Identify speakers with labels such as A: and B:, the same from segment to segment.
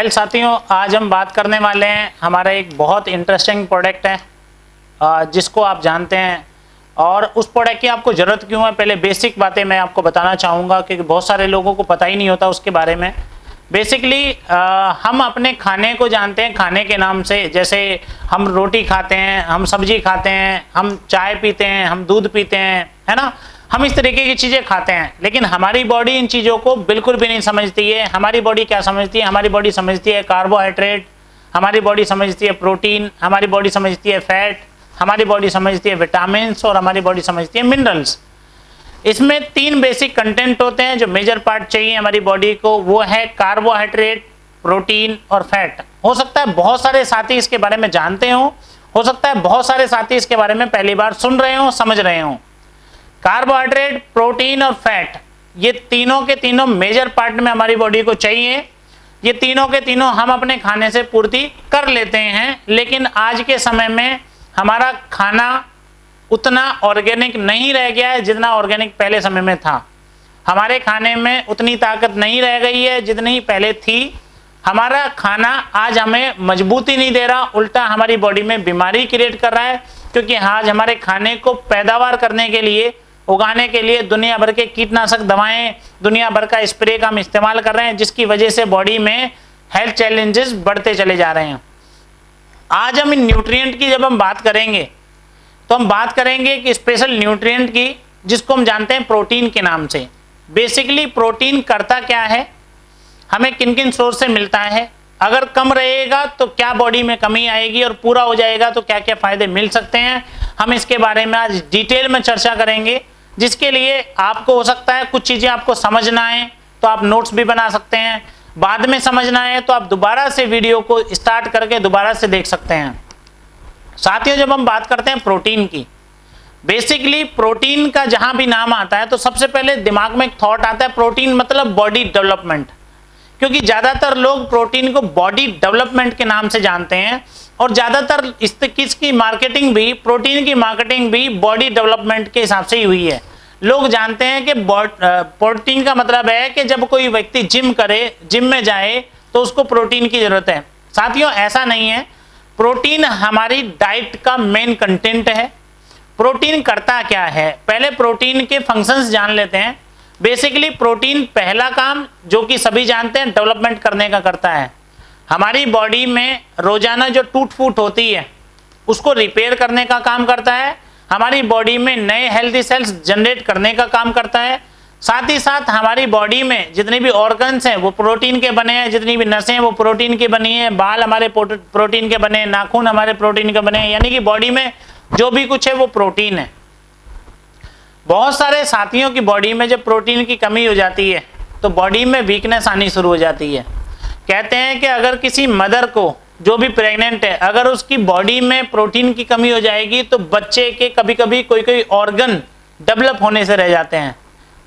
A: साथियों, आज हम बात करने वाले हैं हमारा एक बहुत इंटरेस्टिंग प्रोडक्ट है जिसको आप जानते हैं। और उस प्रोडक्ट की आपको ज़रूरत क्यों है, पहले बेसिक बातें मैं आपको बताना चाहूँगा क्योंकि बहुत सारे लोगों को पता ही नहीं होता उसके बारे में। बेसिकली हम अपने खाने को जानते हैं खाने के नाम से, जैसे हम रोटी खाते हैं, हम सब्जी खाते हैं, हम चाय पीते हैं, हम दूध पीते हैं, है ना। हम इस तरीके की चीज़ें खाते हैं, लेकिन हमारी बॉडी इन चीज़ों को बिल्कुल भी नहीं समझती है। हमारी बॉडी क्या समझती है? हमारी बॉडी समझती है कार्बोहाइड्रेट, हमारी बॉडी समझती है प्रोटीन, हमारी बॉडी समझती है फैट, हमारी बॉडी समझती है विटामिन्स और हमारी बॉडी समझती है मिनरल्स। इसमें 3 बेसिक कंटेंट होते हैं जो मेजर पार्ट चाहिए हमारी बॉडी को, वो है कार्बोहाइड्रेट, प्रोटीन और फैट। हो सकता है बहुत सारे साथी इसके बारे में जानते हो सकता है बहुत सारे साथी इसके बारे में पहली बार सुन रहे हो, समझ रहे हो। कार्बोहाइड्रेट, प्रोटीन और फैट, ये तीनों के तीनों मेजर पार्ट में हमारी बॉडी को चाहिए। ये तीनों के तीनों हम अपने खाने से पूर्ति कर लेते हैं, लेकिन आज के समय में हमारा खाना उतना ऑर्गेनिक नहीं रह गया है जितना ऑर्गेनिक पहले समय में था। हमारे खाने में उतनी ताकत नहीं रह गई है जितनी पहले थी। हमारा खाना आज हमें मजबूती नहीं दे रहा, उल्टा हमारी बॉडी में बीमारी क्रिएट कर रहा है, क्योंकि आज हमारे खाने को पैदावार करने के लिए, उगाने के लिए दुनिया भर के कीटनाशक दवाएं, दुनिया भर का स्प्रे का हम इस्तेमाल कर रहे हैं, जिसकी वजह से बॉडी में हेल्थ चैलेंजेस बढ़ते चले जा रहे हैं। आज हम इन न्यूट्रिएंट की जब हम बात करेंगे तो हम बात करेंगे कि स्पेशल न्यूट्रिएंट की, जिसको हम जानते हैं प्रोटीन के नाम से। बेसिकली प्रोटीन करता क्या है, हमें किन किन सोर्स से मिलता है, अगर कम रहेगा तो क्या बॉडी में कमी आएगी और पूरा हो जाएगा तो क्या क्या फायदे मिल सकते हैं, हम इसके बारे में आज डिटेल में चर्चा करेंगे। जिसके लिए आपको हो सकता है कुछ चीज़ें आपको समझना है तो आप नोट्स भी बना सकते हैं, बाद में समझना है तो आप दोबारा से वीडियो को स्टार्ट करके दोबारा से देख सकते हैं। साथियों, जब हम बात करते हैं प्रोटीन की, बेसिकली प्रोटीन का जहां भी नाम आता है तो सबसे पहले दिमाग में एक थॉट आता है, प्रोटीन मतलब बॉडी डेवलपमेंट, क्योंकि ज़्यादातर लोग प्रोटीन को बॉडी डेवलपमेंट के नाम से जानते हैं और ज़्यादातर इसकी मार्केटिंग भी, प्रोटीन की मार्केटिंग भी बॉडी डेवलपमेंट के हिसाब से ही हुई है। लोग जानते हैं कि प्रोटीन का मतलब है कि जब कोई व्यक्ति जिम करे, जिम में जाए तो उसको प्रोटीन की ज़रूरत है। साथियों, ऐसा नहीं है। प्रोटीन हमारी डाइट का मेन कंटेंट है। प्रोटीन करता क्या है, पहले प्रोटीन के फंक्शंस जान लेते हैं। बेसिकली प्रोटीन पहला काम, जो कि सभी जानते हैं, डेवलपमेंट करने का करता है। हमारी बॉडी में रोजाना जो टूट फूट होती है उसको रिपेयर करने का काम करता है। हमारी बॉडी में नए हेल्दी सेल्स जनरेट करने का काम करता है। साथ ही साथ हमारी बॉडी में जितने भी ऑर्गन्स हैं वो प्रोटीन के बने हैं, जितनी भी नसें हैं वो प्रोटीन की बनी है, बाल हमारे प्रोटीन के बने हैं, नाखून हमारे प्रोटीन के बने हैं, यानी कि बॉडी में जो भी कुछ है वो प्रोटीन है। बहुत सारे साथियों की बॉडी में जब प्रोटीन की कमी हो जाती है तो बॉडी में वीकनेस आनी शुरू हो जाती है। कहते हैं कि अगर किसी मदर को, जो भी प्रेग्नेंट है, अगर उसकी बॉडी में प्रोटीन की कमी हो जाएगी तो बच्चे के कभी कभी कोई ऑर्गन डेवलप होने से रह जाते हैं।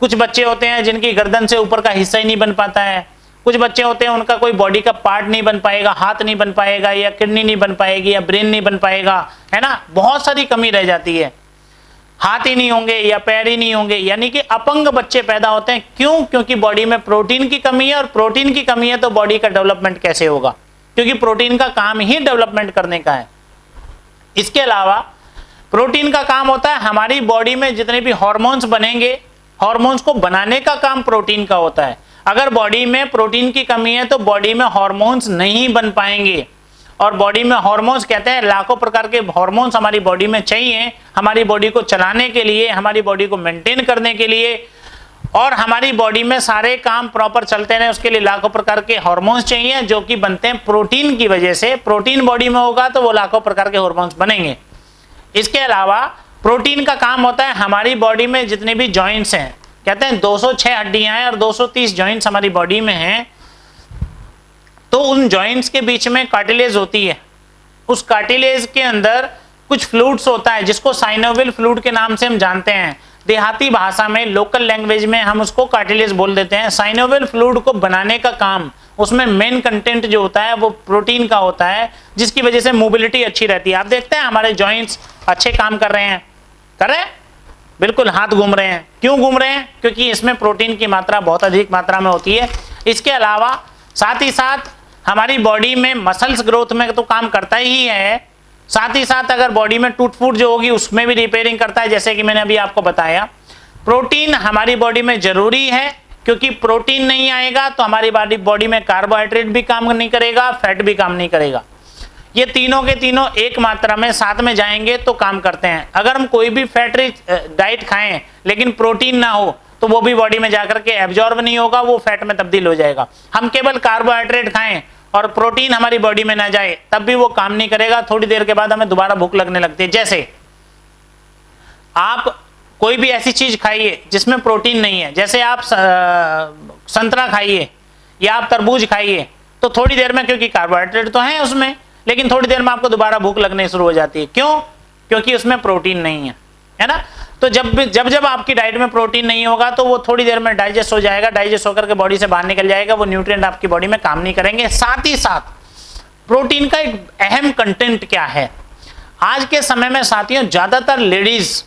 A: कुछ बच्चे होते हैं जिनकी गर्दन से ऊपर का हिस्सा ही नहीं बन पाता है, कुछ बच्चे होते हैं उनका कोई बॉडी का पार्ट नहीं बन पाएगा, हाथ नहीं बन पाएगा, या किडनी नहीं बन पाएगी, या ब्रेन नहीं बन पाएगा, है ना। बहुत सारी कमी रह जाती है, हाथ ही नहीं होंगे या पैर ही नहीं होंगे, यानी कि अपंग बच्चे पैदा होते हैं। क्यों? क्योंकि बॉडी में प्रोटीन की कमी है, और प्रोटीन की कमी है तो बॉडी का डेवलपमेंट कैसे होगा, क्योंकि प्रोटीन का काम ही डेवलपमेंट करने का है। इसके अलावा प्रोटीन का काम होता है हमारी बॉडी में जितने भी हॉर्मोन्स बनेंगे, हॉर्मोन्स को बनाने का काम प्रोटीन का होता है। अगर बॉडी में प्रोटीन की कमी है तो बॉडी में हॉर्मोन्स नहीं बन पाएंगे, और बॉडी में हॉर्मोन्स, कहते हैं लाखों प्रकार के हॉर्मोन्स हमारी बॉडी में चाहिए, हमारी बॉडी को चलाने के लिए, हमारी बॉडी को मेंटेन करने के लिए, और हमारी बॉडी में सारे काम प्रॉपर चलते रहे उसके लिए लाखों प्रकार के हॉर्मोन्स चाहिए, जो कि बनते हैं प्रोटीन की वजह से। प्रोटीन बॉडी में होगा तो वो लाखों प्रकार के हॉर्मोन्स बनेंगे। इसके अलावा प्रोटीन का काम होता है हमारी बॉडी में जितने भी जॉइंट्स हैं, कहते हैं 206 हड्डियां हैं और 230 जॉइंट्स हमारी बॉडी में हैं, तो उन जॉइंट्स के बीच में कार्टिलेज होती है। उस कार्टिलेज के अंदर कुछ फ्लूइड्स होता है जिसको साइनोवियल फ्लूइड के नाम से हम जानते हैं। देहाती भाषा में, लोकल लैंग्वेज में हम उसको कार्टिलेज बोल देते हैं। साइनोवियल फ्लूइड को बनाने का काम, उसमें मेन कंटेंट जो होता है वो प्रोटीन का होता है, जिसकी वजह से मोबिलिटी अच्छी रहती है। आप देखते हैं हमारे जॉइंट्स अच्छे काम कर रहे हैं, कर रहे हैं, बिल्कुल हाथ घूम रहे हैं। क्यों घूम रहे हैं? क्योंकि इसमें प्रोटीन की मात्रा बहुत अधिक मात्रा में होती है। इसके अलावा साथ ही साथ हमारी बॉडी में मसल्स ग्रोथ में तो काम करता ही है, साथ ही साथ अगर बॉडी में टूट फूट जो होगी उसमें भी रिपेयरिंग करता है, जैसे कि मैंने अभी आपको बताया। प्रोटीन हमारी बॉडी में जरूरी है, क्योंकि प्रोटीन नहीं आएगा तो हमारी बॉडी में कार्बोहाइड्रेट भी काम नहीं करेगा, फैट भी काम नहीं करेगा। ये तीनों के तीनों एक मात्रा में साथ में जाएंगे तो काम करते हैं। अगर हम कोई भी फैट रिच डाइट खाएं लेकिन प्रोटीन ना हो तो वो भी बॉडी में जाकर के एब्जॉर्ब नहीं होगा, वो फैट में तब्दील हो जाएगा। हम केवल कार्बोहाइड्रेट खाएं और प्रोटीन हमारी बॉडी में ना जाए तब भी वो काम नहीं करेगा, थोड़ी देर के बाद हमें दोबारा भूख लगने लगती है। जैसे आप कोई भी ऐसी चीज खाइए जिसमें प्रोटीन नहीं है, जैसे आप संतरा खाइए या आप तरबूज खाइए, तो थोड़ी देर में, क्योंकि कार्बोहाइड्रेट तो है उसमें, लेकिन थोड़ी देर में आपको दोबारा भूख लगने शुरू हो जाती है। क्यों? क्योंकि उसमें प्रोटीन नहीं है ना। तो जब आपकी डाइट में प्रोटीन नहीं होगा तो वो थोड़ी देर में डाइजेस्ट हो जाएगा, डाइजेस्ट होकर के बॉडी से बाहर निकल जाएगा, वो न्यूट्रिएंट आपकी बॉडी में काम नहीं करेंगे। साथ ही साथ प्रोटीन का एक अहम कंटेंट क्या है, आज के समय में साथियों ज्यादातर लेडीज,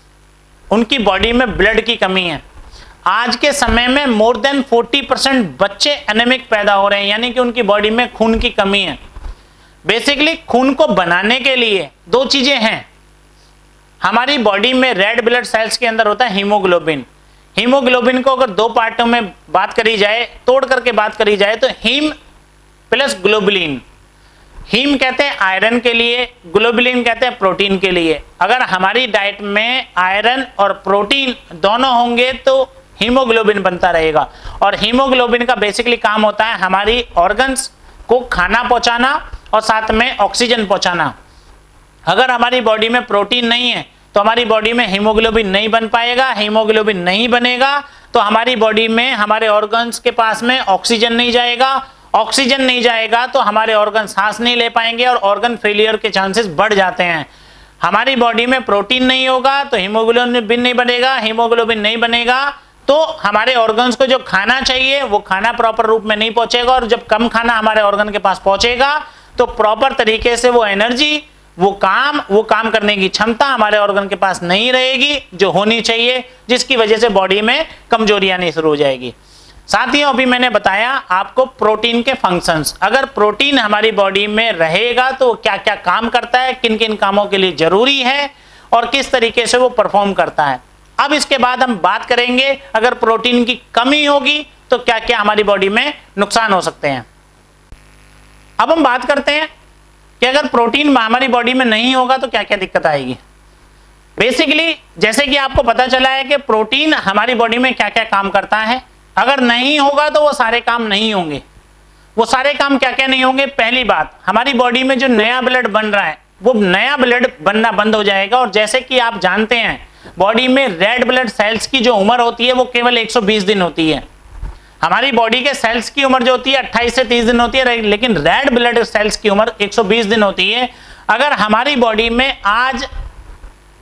A: उनकी बॉडी में ब्लड की कमी है। आज के समय में मोर देन 40% बच्चे एनेमिक पैदा हो रहे हैं, यानी कि उनकी बॉडी में खून की कमी है। बेसिकली खून को बनाने के लिए दो चीजें हैं। हमारी बॉडी में रेड ब्लड सेल्स के अंदर होता है हीमोग्लोबिन। हीमोग्लोबिन को अगर दो पार्टों में बात करी जाए, तोड़ करके बात करी जाए, तो हीम प्लस ग्लोबुलिन। हीम कहते हैं आयरन के लिए, ग्लोबुलिन कहते हैं प्रोटीन के लिए। अगर हमारी डाइट में आयरन और प्रोटीन दोनों होंगे तो हीमोग्लोबिन बनता रहेगा। और हीमोग्लोबिन का बेसिकली काम होता है हमारी ऑर्गन्स को खाना पहुंचाना और साथ में ऑक्सीजन पहुंचाना। अगर हमारी बॉडी में प्रोटीन नहीं है तो हमारी बॉडी में हीमोग्लोबिन नहीं बन पाएगा। हीमोग्लोबिन नहीं बनेगा तो हमारी बॉडी में, हमारे ऑर्गन्स के पास में ऑक्सीजन नहीं जाएगा। ऑक्सीजन नहीं जाएगा तो हमारे ऑर्गन सांस नहीं ले पाएंगे और ऑर्गन फेलियर के चांसेस बढ़ जाते हैं। हमारी बॉडी में प्रोटीन नहीं होगा तो हीमोग्लोबिन नहीं बनेगा। हीमोग्लोबिन नहीं बनेगा तो हमारे ऑर्गन्स को जो खाना चाहिए वो खाना प्रॉपर रूप में नहीं पहुंचेगा, और जब कम खाना हमारे ऑर्गन के पास पहुंचेगा तो प्रॉपर तरीके से वो एनर्जी, वो काम करने की क्षमता हमारे ऑर्गन के पास नहीं रहेगी जो होनी चाहिए, जिसकी वजह से बॉडी में कमजोरी आनी शुरू हो जाएगी। साथियों, अभी मैंने बताया आपको प्रोटीन के फंक्शंस। अगर प्रोटीन हमारी बॉडी में रहेगा तो क्या क्या काम करता है, किन किन कामों के लिए जरूरी है और किस तरीके से वो परफॉर्म करता है। अब इसके बाद हम बात करेंगे अगर प्रोटीन की कमी होगी तो क्या क्या हमारी बॉडी में नुकसान हो सकते हैं। अब हम बात करते हैं कि अगर प्रोटीन हमारी बॉडी में नहीं होगा तो क्या क्या दिक्कत आएगी। बेसिकली जैसे कि आपको पता चला है कि प्रोटीन हमारी बॉडी में क्या क्या काम करता है। अगर नहीं होगा तो वो सारे काम नहीं होंगे। वो सारे काम क्या क्या नहीं होंगे? पहली बात, हमारी बॉडी में जो नया ब्लड बन रहा है वो नया ब्लड बनना बंद हो जाएगा। और जैसे कि आप जानते हैं बॉडी में रेड ब्लड सेल्स की जो उम्र होती है वो केवल 120 दिन होती है। हमारी बॉडी के सेल्स की उम्र जो होती है 28 से 30 दिन होती है, लेकिन रेड ब्लड सेल्स की उम्र 120 दिन होती है। अगर हमारी बॉडी में आज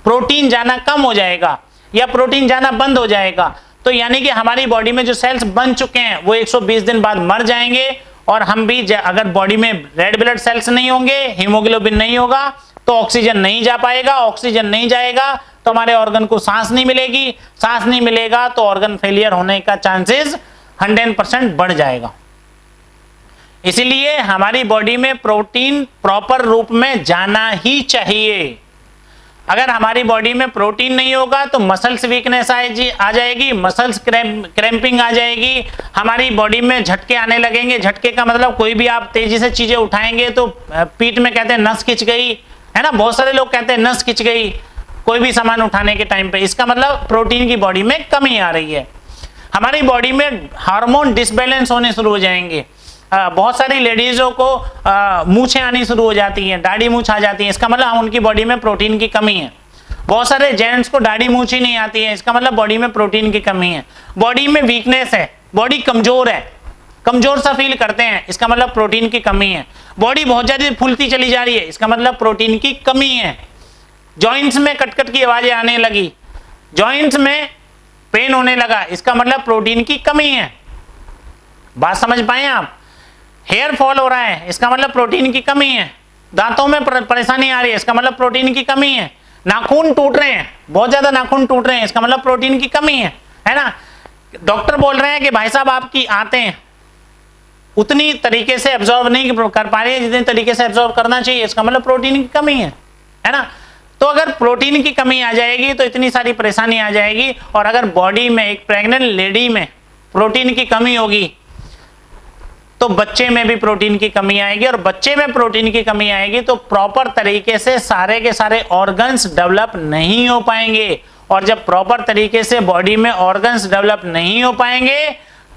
A: प्रोटीन जाना कम हो जाएगा या प्रोटीन जाना बंद हो जाएगा तो यानी कि हमारी बॉडी में जो सेल्स बन चुके हैं वो 120 दिन बाद मर जाएंगे। और हम भी अगर बॉडी में रेड ब्लड सेल्स नहीं होंगे, हीमोग्लोबिन नहीं होगा तो ऑक्सीजन नहीं जा पाएगा। ऑक्सीजन नहीं जाएगा तो हमारे ऑर्गन को सांस नहीं मिलेगी। सांस नहीं मिलेगा तो ऑर्गन फेलियर होने का चांसेस 100% बढ़ जाएगा। इसलिए हमारी बॉडी में प्रोटीन प्रॉपर रूप में जाना ही चाहिए। अगर हमारी बॉडी में प्रोटीन नहीं होगा तो मसल्स वीकनेस आ जाएगी, मसल्स क्रैम्पिंग आ जाएगी, हमारी बॉडी में झटके आने लगेंगे। झटके का मतलब कोई भी आप तेजी से चीजें उठाएंगे तो पीठ में कहते हैं नस खिंच गई, है ना। बहुत सारे लोग कहते हैं नस खिंच गई कोई भी सामान उठाने के टाइम पे। इसका मतलब प्रोटीन की बॉडी में कमी आ रही है। हमारी बॉडी में हार्मोन डिसबैलेंस होने शुरू हो जाएंगे। बहुत सारी लेडीजों को मूछें आनी शुरू हो जाती हैं, दाढ़ी मूछ आ जाती है। इसका मतलब उनकी बॉडी में प्रोटीन की कमी है। बहुत सारे जेंट्स को दाढ़ी मूछ ही नहीं आती है, इसका मतलब बॉडी में प्रोटीन की कमी है। बॉडी में वीकनेस है, बॉडी कमजोर है, कमजोर सा फील करते हैं, इसका मतलब प्रोटीन की कमी है। बॉडी बहुत ज्यादा फूलती चली जा रही है, इसका मतलब प्रोटीन की कमी है। जॉइंट्स में कटकट की आवाजें आने लगी, जॉइंट्स में पेन होने लगा, इसका मतलब प्रोटीन की कमी है। बात समझ पाए आप? हेयर फॉल हो रहा है, इसका मतलब प्रोटीन की कमी है। दांतों में परेशानी आ रही है, इसका मतलब प्रोटीन की कमी है। नाखून टूट रहे हैं, बहुत ज्यादा नाखून टूट रहे हैं, इसका मतलब प्रोटीन की कमी है ना। डॉक्टर बोल रहे हैं कि भाई साहब आपकी आंतें उतनी तरीके से एब्जॉर्ब नहीं कर पा रही है जितनी तरीके से एब्जॉर्ब करना चाहिए। इसका मतलब प्रोटीन की कमी है ना। तो अगर प्रोटीन की कमी आ जाएगी तो इतनी सारी परेशानी आ जाएगी। और अगर बॉडी में, एक प्रेग्नेंट लेडी में प्रोटीन की कमी होगी तो बच्चे में भी प्रोटीन की कमी आएगी, और बच्चे में प्रोटीन की कमी आएगी तो प्रॉपर तरीके से सारे के सारे ऑर्गन्स डेवलप नहीं हो पाएंगे। और जब प्रॉपर तरीके से बॉडी में ऑर्गन्स डेवलप नहीं हो पाएंगे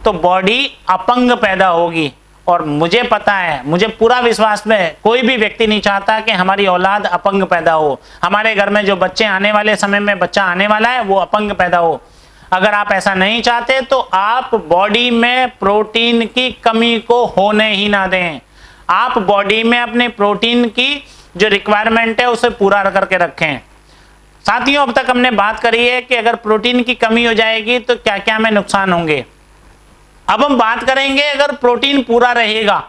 A: तो बॉडी अपंग पैदा होगी। और मुझे पता है, मुझे पूरा विश्वास है, कोई भी व्यक्ति नहीं चाहता कि हमारी औलाद अपंग पैदा हो। हमारे घर में जो बच्चे आने वाले समय में बच्चा आने वाला है वो अपंग पैदा हो। अगर आप ऐसा नहीं चाहते तो आप बॉडी में प्रोटीन की कमी को होने ही ना दें। आप बॉडी में अपने प्रोटीन की जो रिक्वायरमेंट है उसे पूरा करके रखें। साथियों, अब तक हमने बात करी है कि अगर प्रोटीन की कमी हो जाएगी तो क्या क्या हमें नुकसान होंगे। अब हम बात करेंगे अगर प्रोटीन पूरा रहेगा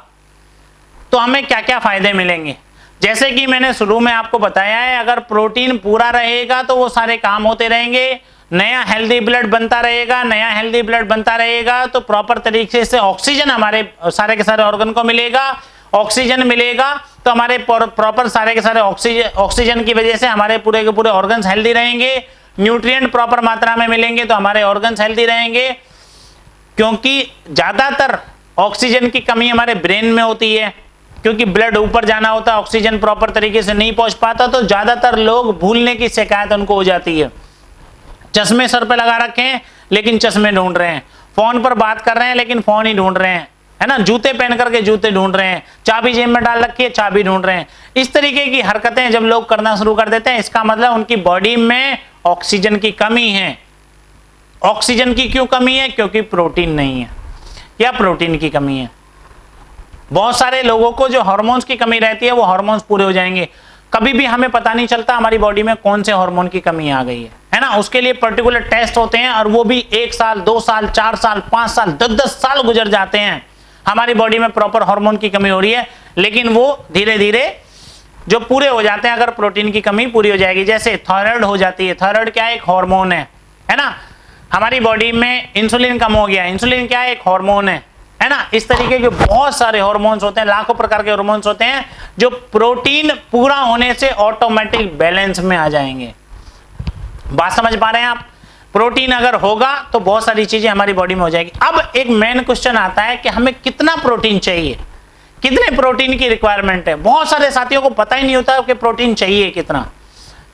A: तो हमें क्या क्या फायदे मिलेंगे। जैसे कि मैंने शुरू में आपको बताया है, अगर प्रोटीन पूरा रहेगा तो वो सारे काम होते रहेंगे, नया हेल्दी ब्लड बनता रहेगा। नया हेल्दी ब्लड बनता रहेगा तो प्रॉपर तरीके से ऑक्सीजन हमारे सारे के सारे ऑर्गन को मिलेगा। ऑक्सीजन मिलेगा तो हमारे प्रॉपर सारे के सारे ऑक्सीजन की वजह से हमारे पूरे के पूरे ऑर्गन्स हेल्दी रहेंगे। न्यूट्रिएंट प्रॉपर मात्रा में मिलेंगे तो हमारे ऑर्गन्स हेल्दी रहेंगे, क्योंकि ज्यादातर ऑक्सीजन की कमी हमारे ब्रेन में होती है। क्योंकि ब्लड ऊपर जाना होता है, ऑक्सीजन प्रॉपर तरीके से नहीं पहुंच पाता, तो ज्यादातर लोग भूलने की शिकायत उनको हो जाती है। चश्मे सर पे लगा रखे हैं लेकिन चश्मे ढूंढ रहे हैं, फोन पर बात कर रहे हैं लेकिन फोन ही ढूंढ रहे हैं, है ना। जूते पहन करके जूते ढूंढ रहे हैं, चाबी जेब में डाल रखी है, चाबी ढूंढ रहे हैं। इस तरीके की हरकतें जब लोग करना शुरू कर देते हैं, इसका मतलब उनकी बॉडी में ऑक्सीजन की कमी है। ऑक्सीजन की क्यों कमी है? क्योंकि प्रोटीन नहीं है या प्रोटीन की कमी है। बहुत सारे लोगों को जो हार्मोन्स की कमी रहती है वो हार्मोन्स पूरे हो जाएंगे। कभी भी हमें पता नहीं चलता हमारी बॉडी में कौन से हार्मोन की कमी आ गई है ना। उसके लिए पर्टिकुलर टेस्ट होते हैं और वो भी 1 साल 2 साल 4 साल 5 साल 10-10 साल गुजर जाते हैं। हमारी बॉडी में प्रॉपर हार्मोन की कमी हो रही है, लेकिन वो धीरे धीरे जो पूरे हो जाते हैं अगर प्रोटीन की कमी पूरी हो जाएगी। जैसे थायराइड हो जाती है। थायराइड क्या है? एक हार्मोन है ना। हमारी बॉडी में इंसुलिन कम हो गया, इंसुलिन क्या है? एक हार्मोन है ना। इस तरीके के बहुत सारे हार्मोन्स होते हैं, लाखों प्रकार के हार्मोन्स होते हैं जो प्रोटीन पूरा होने से ऑटोमेटिक बैलेंस में आ जाएंगे। बात समझ पा रहे हैं आप? प्रोटीन अगर होगा तो बहुत सारी चीजें हमारी बॉडी में हो जाएगी। अब एक मेन क्वेश्चन आता है कि हमें कितना प्रोटीन चाहिए, कितने प्रोटीन की रिक्वायरमेंट है। बहुत सारे साथियों को पता ही नहीं होता कि प्रोटीन चाहिए कितना।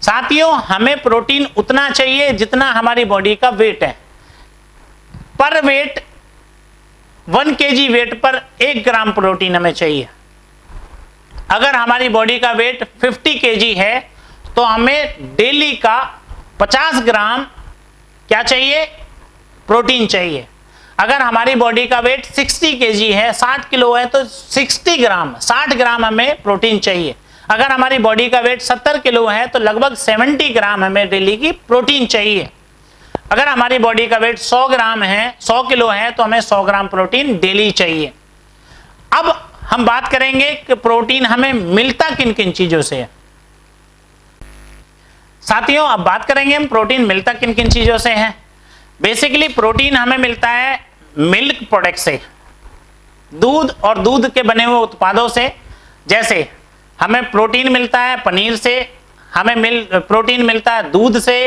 A: साथियों, हमें प्रोटीन उतना चाहिए जितना हमारी बॉडी का वेट है। पर वेट 1 kg वेट पर 1 ग्राम प्रोटीन हमें चाहिए। अगर हमारी बॉडी का वेट 50 kg है तो हमें डेली का 50 ग्राम क्या चाहिए? प्रोटीन चाहिए। अगर हमारी बॉडी का वेट 60 kg है, 60 किलो है, तो 60 ग्राम हमें प्रोटीन चाहिए। अगर हमारी बॉडी का वेट 70 किलो है तो लगभग 70 ग्राम हमें डेली की प्रोटीन चाहिए। अगर हमारी बॉडी का वेट 100 ग्राम है, 100 किलो है, तो हमें 100 ग्राम प्रोटीन डेली चाहिए। अब हम बात करेंगे कि प्रोटीन हमें मिलता किन किन चीजों से है। साथियों, अब बात करेंगे हम प्रोटीन मिलता किन किन चीजों से है। बेसिकली प्रोटीन हमें मिलता है मिल्क प्रोडक्ट से, दूध और दूध के बने हुए उत्पादों से। जैसे हमें प्रोटीन मिलता है पनीर से, हमें प्रोटीन मिलता है दूध से,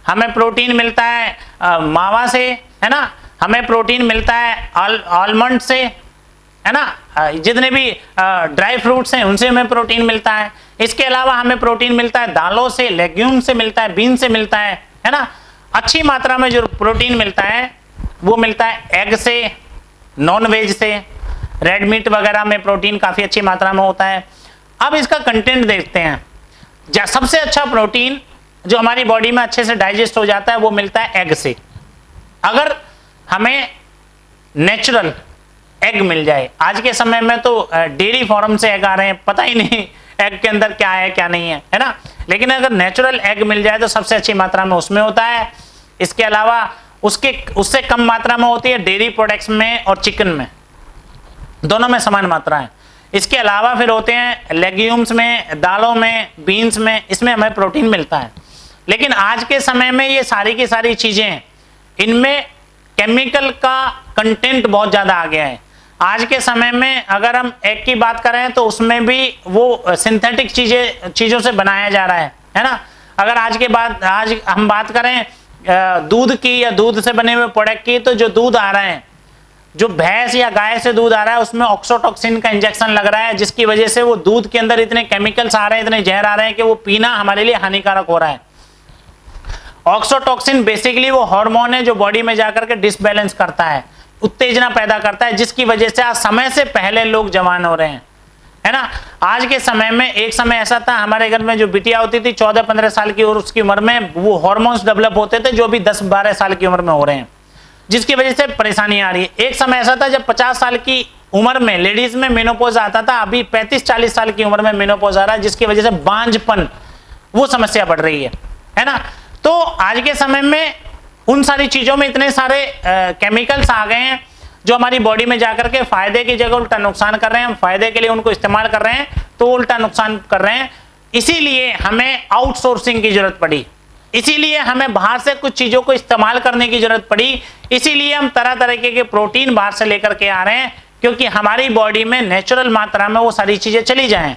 A: हमें प्रोटीन मिलता है मावा से, है ना। हमें प्रोटीन मिलता है आलमंड से, है ना। जितने भी ड्राई फ्रूट्स हैं उनसे हमें प्रोटीन मिलता है। इसके अलावा हमें प्रोटीन मिलता है दालों से, लेग्यूम से मिलता है, बीन से मिलता है ना। अच्छी मात्रा में जो प्रोटीन मिलता है वो मिलता है एग से, नॉन वेज से, रेड मीट वगैरह में प्रोटीन काफ़ी अच्छी मात्रा में होता है। अब इसका कंटेंट देखते हैं। सबसे अच्छा प्रोटीन जो हमारी बॉडी में अच्छे से डाइजेस्ट हो जाता है वो मिलता है एग से। अगर हमें नेचुरल एग मिल जाए, आज के समय में तो डेयरी फार्म से एग आ रहे हैं, पता ही नहीं एग के अंदर क्या है क्या नहीं है ना। लेकिन अगर नेचुरल एग मिल जाए तो सबसे अच्छी मात्रा में उसमें होता है। इसके अलावा उससे कम मात्रा में होती है डेयरी प्रोडक्ट्स में और चिकन में, दोनों में समान मात्रा है। इसके अलावा फिर होते हैं लेग्यूम्स में, दालों में, बीन्स में, इसमें हमें प्रोटीन मिलता है। लेकिन आज के समय में ये सारी की सारी चीज़ें, इनमें केमिकल का कंटेंट बहुत ज़्यादा आ गया है। आज के समय में अगर हम एग की बात करें तो उसमें भी वो सिंथेटिक चीजों से बनाया जा रहा है ना। अगर आज हम बात करें दूध की या दूध से बने हुए प्रोडक्ट की, तो जो दूध आ रहे हैं, जो भैंस या गाय से दूध आ रहा है, उसमें ऑक्सोटॉक्सिन का इंजेक्शन लग रहा है, जिसकी वजह से वो दूध के अंदर इतने केमिकल्स आ रहे हैं, इतने जहर आ रहे हैं कि वो पीना हमारे लिए हानिकारक हो रहा है। ऑक्सोटॉक्सिन बेसिकली वो हार्मोन है जो बॉडी में जाकर के डिसबैलेंस करता है, उत्तेजना पैदा करता है, जिसकी वजह से आज समय से पहले लोग जवान हो रहे हैं, है ना। आज के समय में एक समय ऐसा था, हमारे घर में जो बिटिया होती थी 14-15 साल की, और उसकी उम्र में वो हार्मोन्स डेवलप होते थे जो अभी 10-12 साल की उम्र में हो रहे हैं, जिसकी वजह से परेशानी आ रही है। एक समय ऐसा था जब 50 साल की उम्र में लेडीज में मेनोपॉज आता था, अभी 35-40 साल की उम्र में मेनोपॉज आ रहा है, जिसकी वजह से बांझपन वो समस्या बढ़ रही है ना। तो आज के समय में उन सारी चीजों में इतने सारे केमिकल्स आ गए हैं जो हमारी बॉडी में जाकर के फायदे की जगह उल्टा नुकसान कर रहे हैं। हम फायदे के लिए उनको इस्तेमाल कर रहे हैं तो उल्टा नुकसान कर रहे हैं। इसीलिए हमें आउटसोर्सिंग की जरूरत पड़ी, इसीलिए हमें बाहर से कुछ चीजों को इस्तेमाल करने की जरूरत पड़ी, इसीलिए हम तरह तरह के प्रोटीन बाहर से लेकर के आ रहे हैं, क्योंकि हमारी बॉडी में नेचुरल मात्रा में वो सारी चीजें चली जाएं।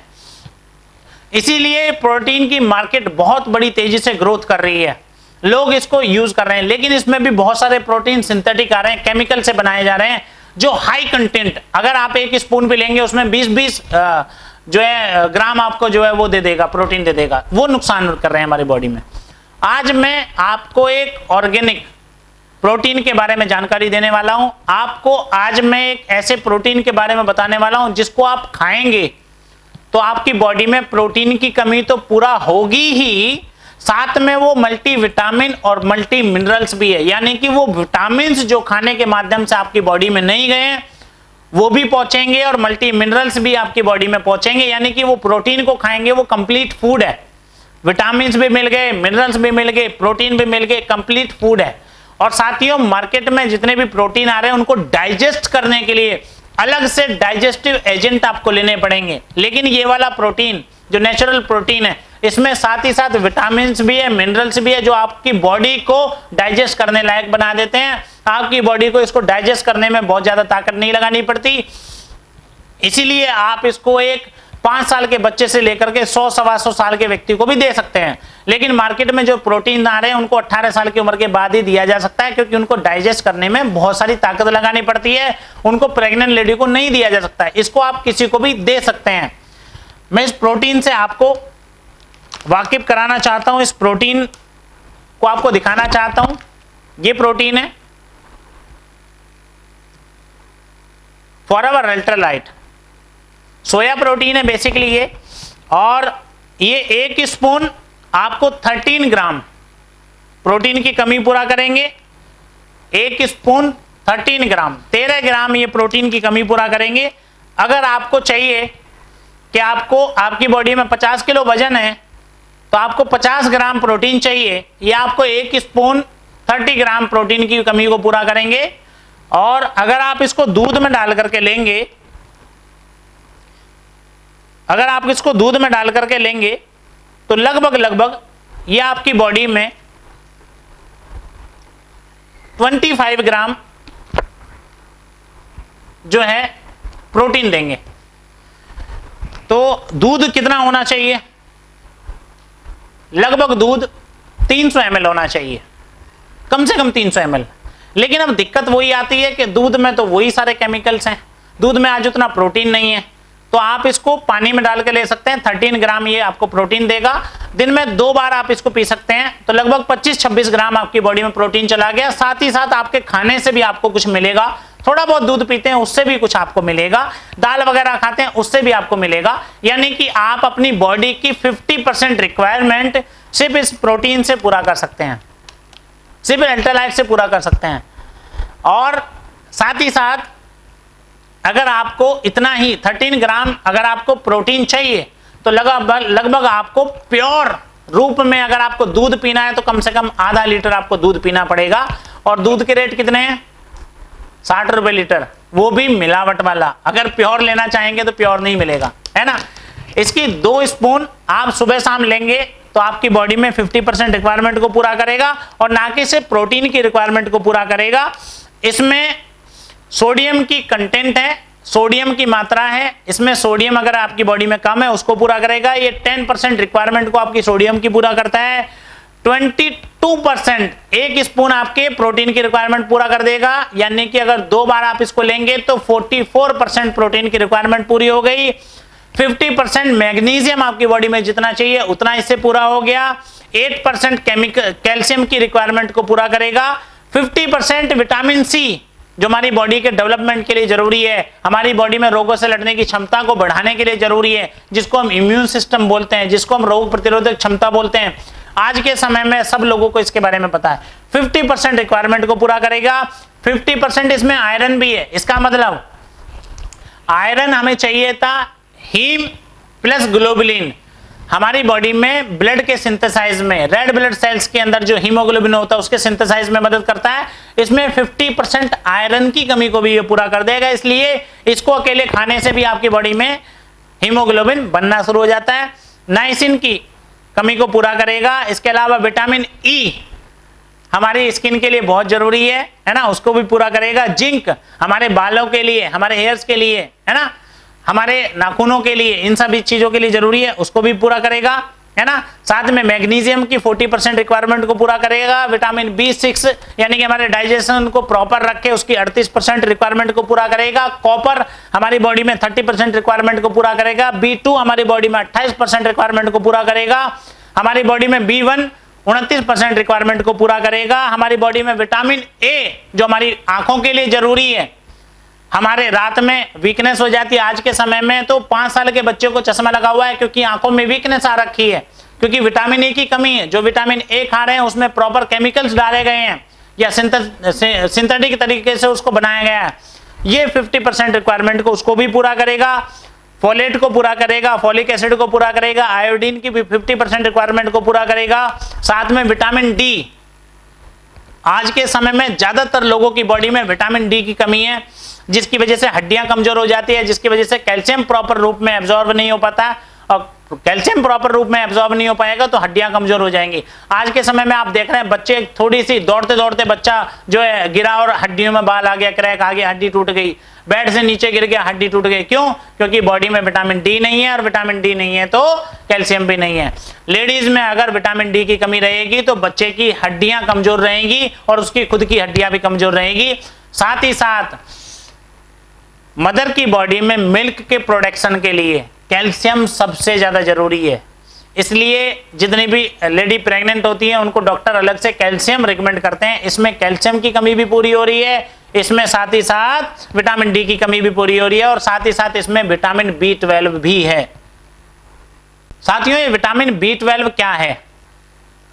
A: इसीलिए प्रोटीन की मार्केट बहुत बड़ी तेजी से ग्रोथ कर रही है, लोग इसको यूज कर रहे हैं, लेकिन इसमें भी बहुत सारे प्रोटीन सिंथेटिक आ रहे हैं, केमिकल से बनाए जा रहे हैं, जो हाई कंटेंट, अगर आप एक स्पून भी लेंगे उसमें 20-20 जो है ग्राम आपको जो है वो दे देगा, प्रोटीन दे देगा, वो नुकसान कर रहे हैं हमारी बॉडी में। आज मैं आपको एक ऑर्गेनिक प्रोटीन के बारे में जानकारी देने वाला हूं। आपको आज मैं एक ऐसे प्रोटीन के बारे में बताने वाला हूं जिसको आप खाएंगे तो आपकी बॉडी में प्रोटीन की कमी तो पूरा होगी ही, साथ में वो मल्टी विटामिन और मल्टी मिनरल्स भी है, यानी कि वो विटामिन जो खाने के माध्यम से आपकी बॉडी में नहीं गए वो भी पहुंचेंगे और मल्टी मिनरल्स भी आपकी बॉडी में पहुंचेंगे। यानी कि वो प्रोटीन को खाएंगे, वो कंप्लीट फूड है, विटामिन भी मिल गए, मिनरल्स भी मिल गए, प्रोटीन भी मिल गए, कंप्लीट फूड है। और साथियों, मार्केट में जितने भी प्रोटीन आ रहे हैं उनको डाइजेस्ट करने के लिए अलग से डाइजेस्टिव एजेंट आपको लेने पड़ेंगे, लेकिन ये वाला प्रोटीन जो नेचुरल प्रोटीन है, इसमें साथ ही साथ विटामिन भी है, मिनरल्स भी है, जो आपकी बॉडी को डाइजेस्ट करने लायक बना देते हैं। आपकी बॉडी को इसको डाइजेस्ट करने में बहुत ज्यादा ताकत नहीं लगानी पड़ती, इसीलिए आप इसको एक 5 साल के बच्चे से लेकर के 100-125 साल के व्यक्ति को भी दे सकते हैं। लेकिन मार्केट में जो प्रोटीन आ रहे हैं उनको 18 साल की उम्र के बाद ही दिया जा सकता है, क्योंकि उनको डाइजेस्ट करने में बहुत सारी ताकत लगानी पड़ती है, उनको प्रेग्नेंट लेडी को नहीं दिया जा सकता है। इसको आप किसी को भी दे सकते हैं। मैं इस प्रोटीन से आपको वाकिफ कराना चाहता हूं, इस प्रोटीन को आपको दिखाना चाहता हूं। ये प्रोटीन है फॉरएवर अल्ट्रालाइट, सोया प्रोटीन है बेसिकली ये, और ये 1 स्पून आपको 13 ग्राम प्रोटीन की कमी पूरा करेंगे। 1 स्पून 13 ग्राम, 13 ग्राम ये प्रोटीन की कमी पूरा करेंगे। अगर आपको चाहिए कि आपको आपकी बॉडी में 50 किलो वजन है तो आपको 50 ग्राम प्रोटीन चाहिए, या आपको 1 स्पून 30 ग्राम प्रोटीन की कमी को पूरा करेंगे। और अगर आप इसको दूध में डाल करके लेंगे, अगर आप इसको दूध में डाल करके लेंगे तो लगभग ये आपकी बॉडी में 25 ग्राम जो है प्रोटीन देंगे। तो दूध कितना होना चाहिए? लगभग दूध 300 ml होना चाहिए, कम से कम 300 ml। लेकिन अब दिक्कत वही आती है कि दूध में तो वही सारे केमिकल्स हैं, दूध में आज उतना प्रोटीन नहीं है, तो आप इसको पानी में डाल के ले सकते हैं। 13 ग्राम ये आपको प्रोटीन देगा। दिन में 2 बार आप इसको पी सकते हैं, तो लगभग 25-26 ग्राम आपकी बॉडी में प्रोटीन चला गया। साथ ही साथ आपके खाने से भी आपको कुछ मिलेगा, थोड़ा बहुत दूध पीते हैं उससे भी कुछ आपको मिलेगा, दाल वगैरह खाते हैं उससे भी आपको मिलेगा। यानी कि आप अपनी बॉडी की 50% रिक्वायरमेंट सिर्फ इस प्रोटीन से पूरा कर सकते हैं, सिर्फ अल्ट्रालाइट से पूरा कर सकते हैं। और साथ ही साथ अगर आपको इतना ही 13 ग्राम अगर आपको प्रोटीन चाहिए तो लगभग आपको प्योर रूप में अगर आपको दूध पीना है तो कम से कम आधा लीटर आपको दूध पीना पड़ेगा। और दूध के रेट कितने हैं? 60 रुपए लीटर, वो भी मिलावट वाला। अगर प्योर लेना चाहेंगे तो प्योर नहीं मिलेगा, है ना। इसकी 2 स्पून आप सुबह शाम लेंगे तो आपकी बॉडी में 50% रिक्वायरमेंट को पूरा करेगा, और ना कि सिर्फ प्रोटीन की रिक्वायरमेंट को पूरा करेगा। इसमें सोडियम की कंटेंट है सोडियम की मात्रा है, इसमें सोडियम अगर आपकी बॉडी में कम है उसको पूरा करेगा। ये 10% रिक्वायरमेंट को आपकी सोडियम की पूरा करता है। 22% एक स्पून आपके प्रोटीन की रिक्वायरमेंट पूरा कर देगा, यानी कि अगर 2 बार आप इसको लेंगे तो 44% प्रोटीन की रिक्वायरमेंट पूरी हो गई। 50% मैग्नीशियम आपकी बॉडी में जितना चाहिए उतना इससे पूरा हो गया। 8% कैल्शियम की रिक्वायरमेंट को पूरा करेगा। 50% विटामिन सी जो हमारी बॉडी के डेवलपमेंट के लिए जरूरी है, हमारी बॉडी में रोगों से लड़ने की क्षमता को बढ़ाने के लिए जरूरी है, जिसको हम इम्यून सिस्टम बोलते हैं, जिसको हम रोग प्रतिरोधक क्षमता बोलते हैं। आज के समय में सब लोगों को इसके बारे में पता है। 50% रिक्वायरमेंट को पूरा करेगा। 50% इसमें आयरन भी है। इसका मतलब आयरन हमें चाहिए था हीम प्लस ग्लोबुलिन। हमारी बॉडी में ब्लड के सिंथेसाइज में, रेड ब्लड सेल्स के अंदर जो हीमोग्लोबिन होता है उसके सिंथेसाइज में मदद करता है। इसमें 50% आयरन की कमी को भी ये पूरा कर देगा, इसलिए इसको अकेले खाने से भी आपकी बॉडी में हीमोग्लोबिन बनना शुरू हो जाता है। नाइसिन की कमी को पूरा करेगा। इसके अलावा विटामिन ई हमारी स्किन के लिए बहुत जरूरी है ना, उसको भी पूरा करेगा। जिंक हमारे बालों के लिए, हमारे हेयर्स के लिए, है ना, हमारे नाखूनों के लिए, इन सभी चीजों के लिए जरूरी है, उसको भी पूरा करेगा, है ना। साथ में मैग्नीशियम की 40% रिक्वायरमेंट को पूरा करेगा। विटामिन B6 यानी कि हमारे डाइजेशन को प्रॉपर रखे उसकी 38% रिक्वायरमेंट को पूरा करेगा। कॉपर हमारी बॉडी में 30% रिक्वायरमेंट को पूरा करेगा। B2 हमारी बॉडी में 28% रिक्वायरमेंट को पूरा करेगा। हमारी बॉडी में B1 29% रिक्वायरमेंट को पूरा करेगा। हमारी बॉडी में विटामिन ए जो हमारी आंखों के लिए जरूरी है, हमारे रात में वीकनेस हो जाती है। आज के समय में तो 5 साल के बच्चों को चश्मा लगा हुआ है क्योंकि आंखों में वीकनेस आ रखी है, क्योंकि विटामिन ए की कमी है। जो विटामिन ए खा रहे हैं उसमें प्रॉपर केमिकल्स डाले गए हैं या सिंथेटिक तरीके से उसको बनाया गया है। ये 50% रिक्वायरमेंट को उसको भी पूरा करेगा। फोलेट को पूरा करेगा, फॉलिक एसिड को पूरा करेगा, आयोडीन की भी 50% रिक्वायरमेंट को पूरा करेगा। साथ में विटामिन डी, आज के समय में ज्यादातर लोगों की बॉडी में विटामिन डी की कमी है, जिसकी वजह से हड्डियां कमजोर हो जाती है, जिसकी वजह से कैल्शियम प्रॉपर रूप में एब्जॉर्ब नहीं हो पाता, और कैल्शियम प्रॉपर रूप में एब्जॉर्ब नहीं हो पाएगा तो हड्डियां कमजोर हो जाएंगी। आज के समय में आप देख रहे हैं बच्चे, थोड़ी सी दौड़ते दौड़ते बच्चा जो है गिरा और हड्डियों में बाल आ गया, क्रैक आ गया, हड्डी टूट गई, बेड से नीचे गिर गया, हड्डी टूट गई। क्यों? क्योंकि बॉडी में विटामिन डी नहीं है, और विटामिन डी नहीं है तो कैल्शियम भी नहीं है। लेडीज में अगर विटामिन डी की कमी रहेगी तो बच्चे की हड्डियां कमजोर रहेंगी और उसकी खुद की हड्डियां भी कमजोर रहेंगी। साथ ही साथ मदर की बॉडी में मिल्क के प्रोडक्शन के लिए कैल्शियम सबसे ज्यादा जरूरी है, इसलिए जितनी भी लेडी प्रेग्नेंट होती हैं उनको डॉक्टर अलग से कैल्शियम रिकमेंड करते हैं। इसमें कैल्शियम की कमी भी पूरी हो रही है, इसमें साथ ही साथ विटामिन डी की कमी भी पूरी हो रही है, और साथ ही साथ इसमें विटामिन B12 भी है। साथियों, ये विटामिन B12 क्या है?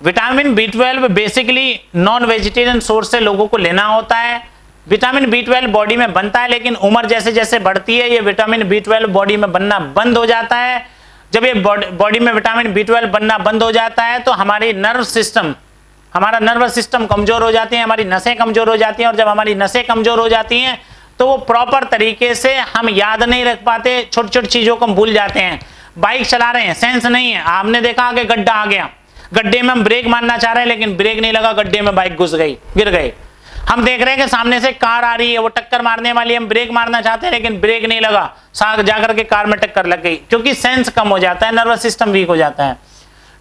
A: Vitamin B12 basically non vegetarian source से लोगों को लेना होता है। विटामिन B12 बॉडी में बनता है, लेकिन उम्र जैसे जैसे बढ़ती है ये विटामिन B12 बॉडी में बनना बंद हो जाता है। जब ये बॉडी में विटामिन B12 बनना बंद हो जाता है तो हमारी हमारा नर्वस सिस्टम कमजोर हो जाती है, हमारी नसें कमजोर हो जाती हैं, और जब हमारी नसें कमजोर हो जाती हैं तो वो प्रॉपर तरीके से हम याद नहीं रख पाते, छोटी छोटी चीजों को हम भूल जाते हैं। बाइक चला रहे हैं, सेंस नहीं है, आपने देखा आगे गड्ढा आ गया, गड्ढे में हम ब्रेक मारना चाह रहे हैं लेकिन ब्रेक नहीं लगा, गड्ढे में बाइक घुस गई, गिर गए। हम देख रहे हैं कि सामने से कार आ रही है, वो टक्कर मारने वाली, हम ब्रेक मारना चाहते हैं लेकिन ब्रेक नहीं लगा, साथ जाकर के कार में टक्कर लग गई, क्योंकि सेंस कम हो जाता है, नर्वस सिस्टम वीक हो जाता है।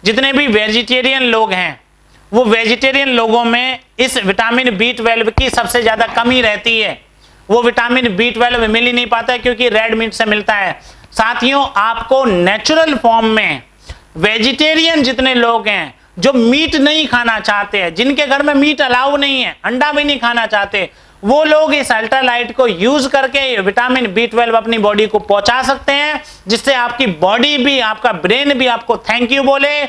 A: जितने भी वेजिटेरियन लोग हैं वो वेजिटेरियन लोगों में इस विटामिन B12 की सबसे ज्यादा कमी रहती है। वो विटामिन B12 मिल ही नहीं पाता है क्योंकि रेड मीट से मिलता है। साथियों, आपको नेचुरल फॉर्म में वेजिटेरियन जितने लोग हैं जो मीट नहीं खाना चाहते हैं, जिनके घर में मीट अलाउ नहीं है, अंडा भी नहीं खाना चाहते, वो लोग इस अल्ट्रालाइट को यूज करके विटामिन B12 अपनी बॉडी को पहुंचा सकते हैं, जिससे आपकी बॉडी भी, आपका ब्रेन भी आपको थैंक यू बोले,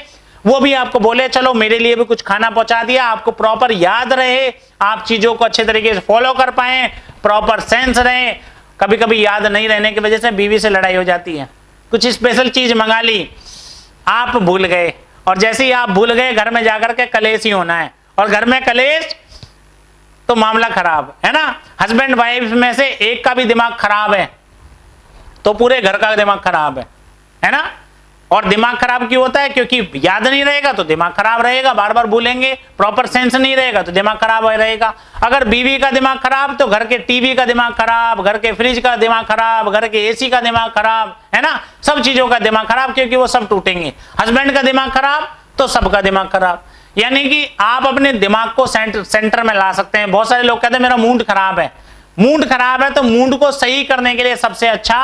A: वो भी आपको बोले चलो मेरे लिए भी कुछ खाना पहुंचा दिया, आपको प्रॉपर याद रहे, आप चीजों को अच्छे तरीके से फॉलो कर पाए, प्रॉपर सेंस रहे। कभी कभी याद नहीं रहने की वजह से बीवी से लड़ाई हो जाती है, कुछ स्पेशल चीज मंगा ली, आप भूल गए, और जैसे ही आप भूल गए घर में जाकर के कलेश ही होना है, और घर में कलेश तो मामला खराब है ना। हस्बैंड वाइफ में से एक का भी दिमाग खराब है तो पूरे घर का दिमाग खराब है ना। और दिमाग खराब क्यों होता है? क्योंकि याद नहीं रहेगा तो दिमाग खराब रहेगा, बार बार भूलेंगे। प्रॉपर सेंस नहीं रहेगा तो दिमाग खराब रहेगा। अगर बीवी का दिमाग खराब तो घर के टीवी का दिमाग खराब, घर के फ्रिज का दिमाग खराब, घर के एसी का दिमाग खराब, है ना, सब चीजों का दिमाग खराब, क्योंकि वो सब टूटेंगे। हस्बैंड का दिमाग खराब तो सबका दिमाग खराब। यानी कि आप अपने दिमाग को सेंटर में ला सकते हैं। बहुत सारे लोग कहते हैं मेरा मूड खराब है। मूड खराब है तो मूड को सही करने के लिए सबसे अच्छा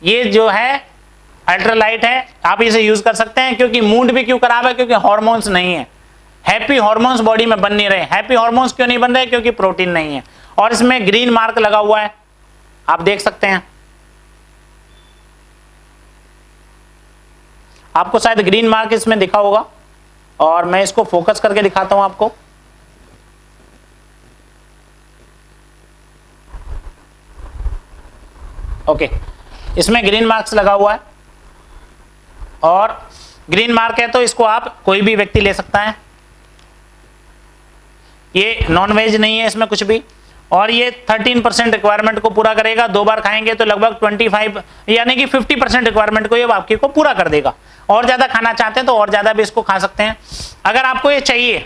A: ये जो है अल्ट्रालाइट है, आप इसे यूज कर सकते हैं। क्योंकि मूड भी क्यों खराब है? क्योंकि हार्मोन्स नहीं है, हैप्पी हार्मोन्स बॉडी में बन नहीं रहे। हैप्पी हार्मोन्स क्यों नहीं बन रहे? क्योंकि प्रोटीन नहीं है। और इसमें ग्रीन मार्क लगा हुआ है, आप देख सकते हैं, आपको शायद ग्रीन मार्क इसमें दिखा होगा, और मैं इसको फोकस करके दिखाता हूं आपको। ओके, इसमें ग्रीन मार्क्स लगा हुआ है, और ग्रीन मार्क है तो इसको आप कोई भी व्यक्ति ले सकता है। ये नॉन वेज नहीं है इसमें कुछ भी, और ये 13% रिक्वायरमेंट को पूरा करेगा। 2 बार खाएंगे तो लगभग 25 यानी कि 50% रिक्वायरमेंट को ये आपकी को पूरा कर देगा। और ज्यादा खाना चाहते हैं तो और ज्यादा भी इसको खा सकते हैं। अगर आपको ये चाहिए,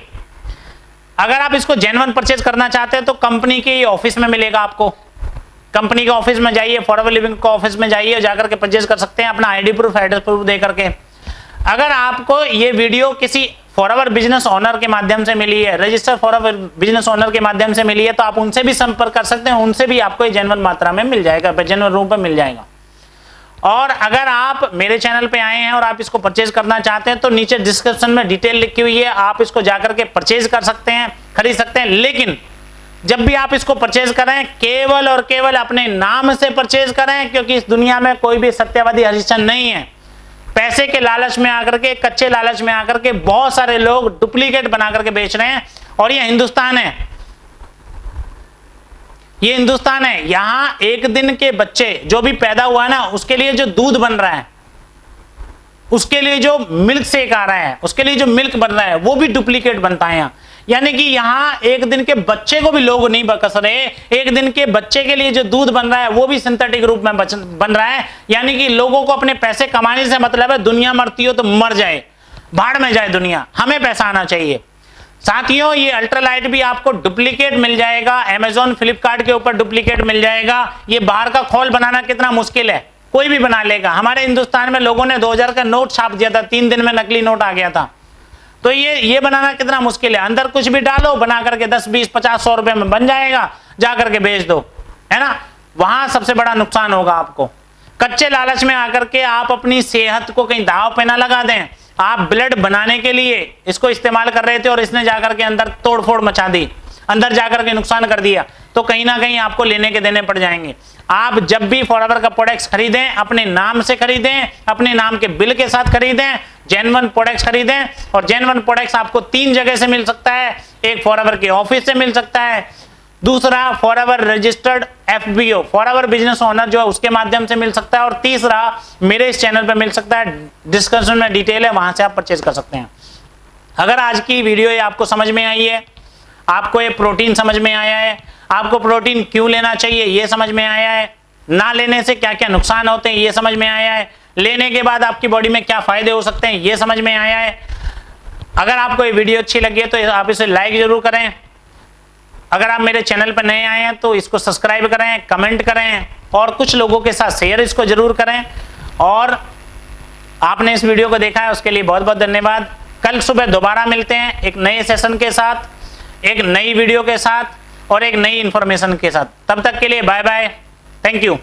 A: अगर आप इसको जेन्युइन परचेज करना चाहते हैं तो कंपनी के ऑफिस में मिलेगा आपको। कंपनी के ऑफिस में जाइए, फॉरएवर लिविंग के ऑफिस में जाइए, जाकर के परचेज कर सकते हैं अपना आईडी प्रूफ, एड्रेस प्रूफ दे करके। अगर आपको ये वीडियो किसी फॉरएवर बिजनेस ओनर के माध्यम से मिली है, रजिस्टर फॉरएवर बिजनेस ओनर के माध्यम से मिली है, तो आप उनसे भी संपर्क कर सकते हैं। उनसे भी आपको ये जेन्युइन मात्रा में मिल जाएगा, जेन्युइन रूप में मिल जाएगा। और अगर आप मेरे चैनल पे आए हैं और आप इसको परचेज करना चाहते हैं तो नीचे डिस्क्रिप्शन में डिटेल लिखी हुई है, आप इसको जाकर के परचेज कर सकते हैं, खरीद सकते हैं। लेकिन जब भी आप इसको परचेज करें, केवल और केवल अपने नाम से परचेज करें, क्योंकि इस दुनिया में कोई भी सत्यवादी हरिश्चंद्र नहीं है। पैसे के लालच में आकर के, कच्चे लालच में आकर के बहुत सारे लोग डुप्लीकेट बना करके बेच रहे हैं। और ये हिंदुस्तान है, ये हिंदुस्तान है। यहां एक दिन के बच्चे जो भी पैदा हुआ है ना, उसके लिए जो दूध बन रहा है, उसके लिए जो मिल्क शेक आ रहा है, उसके लिए जो मिल्क बन रहा है, वो भी डुप्लीकेट बनता है यहाँ। यानी कि यहाँ एक दिन के बच्चे को भी लोग नहीं बकस रहे, एक दिन के बच्चे के लिए जो दूध बन रहा है वो भी सिंथेटिक रूप में बन रहा है। यानी कि लोगों को अपने पैसे कमाने से मतलब है, दुनिया मरती हो तो मर जाए, भाड़ में जाए दुनिया, हमें पैसा आना चाहिए। साथियों, ये अल्ट्रालाइट भी आपको डुप्लीकेट मिल जाएगा, अमेजोन फ्लिपकार्ट के ऊपर डुप्लीकेट मिल जाएगा। ये बाहर का खोल बनाना कितना मुश्किल है, कोई भी बना लेगा। हमारे हिंदुस्तान में लोगों ने 2000 का नोट छाप दिया था, 3 दिन में नकली नोट आ गया था। तो ये बनाना कितना मुश्किल है। अंदर कुछ भी डालो, बना करके 10, 20, 50, 100 रुपए में बन जाएगा, जा करके बेच दो, है ना। वहां सबसे बड़ा नुकसान होगा आपको। कच्चे लालच में आकर के आप अपनी सेहत को कहीं दांव पे ना लगा दें। आप ब्लड बनाने के लिए इसको इस्तेमाल कर रहे थे और इसने जाकर के अंदर तोड़फोड़ मचा दी, अंदर जाकर के नुकसान कर दिया, तो कहीं ना कहीं आपको लेने के देने पड़ जाएंगे। आप जब भी फॉरएवर का प्रोडक्ट्स खरीदें, अपने नाम से खरीदें, अपने नाम के बिल के साथ खरीदें, जेन्युइन प्रोडक्ट्स खरीदें। और जेन्युइन प्रोडक्ट्स आपको 3 जगह से मिल सकता है। एक फॉरएवर के ऑफिस से मिल सकता है, दूसरा forever registered FBO, forever business owner जो है उसके माध्यम से मिल सकता है, और तीसरा मेरे इस चैनल पे मिल सकता है। डिस्क्रिप्शन में डिटेल है, वहां से आप परचेज कर सकते हैं। अगर आज की वीडियो ये आपको समझ में आई है, आपको ये प्रोटीन समझ में आया है, आपको प्रोटीन क्यों लेना चाहिए ये समझ में आया है, ना लेने से क्या क्या नुकसान होते हैं ये समझ में आया है, लेने के बाद आपकी बॉडी में क्या फायदे हो सकते हैं ये समझ में आया है। अगर आपको ये वीडियो अच्छी लगी है तो आप इसे लाइक जरूर करें। अगर आप मेरे चैनल पर नए आए हैं तो इसको सब्सक्राइब करें, कमेंट करें, और कुछ लोगों के साथ शेयर इसको जरूर करें। और आपने इस वीडियो को देखा है उसके लिए बहुत बहुत धन्यवाद। कल सुबह दोबारा मिलते हैं एक नए सेशन के साथ, एक नई वीडियो के साथ और एक नई इंफॉर्मेशन के साथ। तब तक के लिए बाय बाय, थैंक यू।